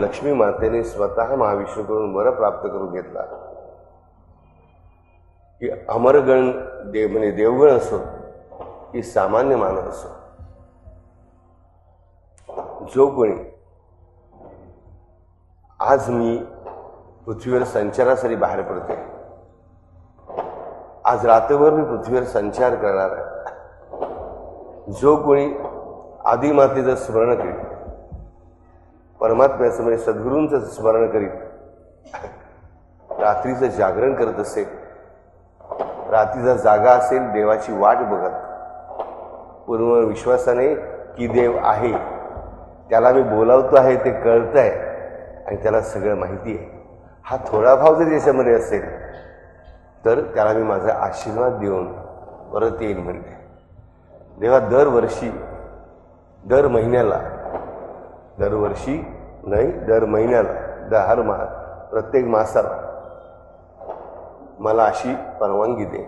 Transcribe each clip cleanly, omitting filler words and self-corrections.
लक्ष्मी मातेने स्वतः महाविष्णूकडून वर प्राप्त करून घेतला की अमरगण म्हणजे देवगण असो की सामान्य मानव असो, जो कोणी आज मी पृथ्वीवर संचारासाठी बाहेर पडते, आज रात्रभर मी पृथ्वीवर संचार करणार आहे, जो कोणी आदिमातेचं स्मरण करीत, परमात्म्याचं म्हणजे सद्गुरूंचं स्मरण करीत, रात्रीचं जागरण करत असेल, रात्रीचा जागा असेल, देवाची वाट बघत, पूर्ण विश्वासाने की देव आहे, त्याला मी बोलावतो आहे ते कळत आहे आणि त्याला सगळं माहिती आहे, हा थोडा भाव जरी याच्यामध्ये असेल तर त्याला मी माझा आशीर्वाद देऊन परत येईल म्हणते. देवा दरवर्षी दर महिन्याला, दरवर्षी नाही दर महिन्याला, प्रत्येक मासाला मला अशी परवानगी दे.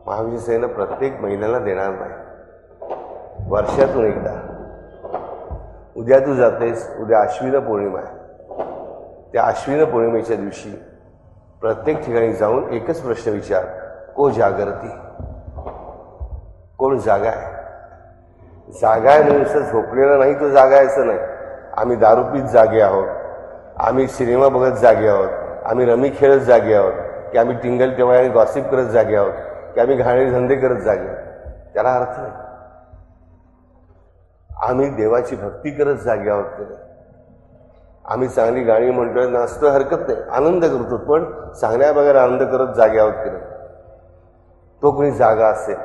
महावीर सेना प्रत्येक महिन्याला देणार नाही, वर्षातून एकदा. उद्या तू जातेस, उद्या आश्विन पौर्णिमा आहे, त्या आश्विन पौर्णिमेच्या दिवशी प्रत्येक ठिकाणी जाऊन एकच प्रश्न विचार, को जागरती, कोण जागा आहे? जागा आहे नुसतं झोपलेला नाही तो जागा आहे असं नाही. आम्ही दारू पीत जागे आहोत, आम्ही सिनेमा बघत जागे आहोत, आम्ही रमी खेळत जागे आहोत, की आम्ही टिंगल टेवाय आणि गॉसिप करत जागे आहोत, की आम्ही घाणे धंदे करत जागे आहोत, त्याला अर्थ नाही. आम्ही देवाची भक्ती करत जागे आहोत की आम्ही चांगली गाणी म्हणतोय, नाचतोय, हरकत नाही, आनंद करतो, पण चांगल्या बघायला आनंद करत जागे आहोत की तो कोणी जागा असेल,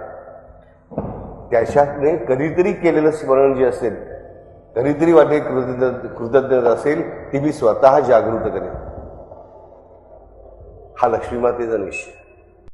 त्याच्यातने कधीतरी केलेलं स्मरण जे असेल, कधीतरी वाटे कृतज्ञता असेल, ती मी स्वतः जागृत करेन. हा लक्ष्मी मातेचा निश्चय.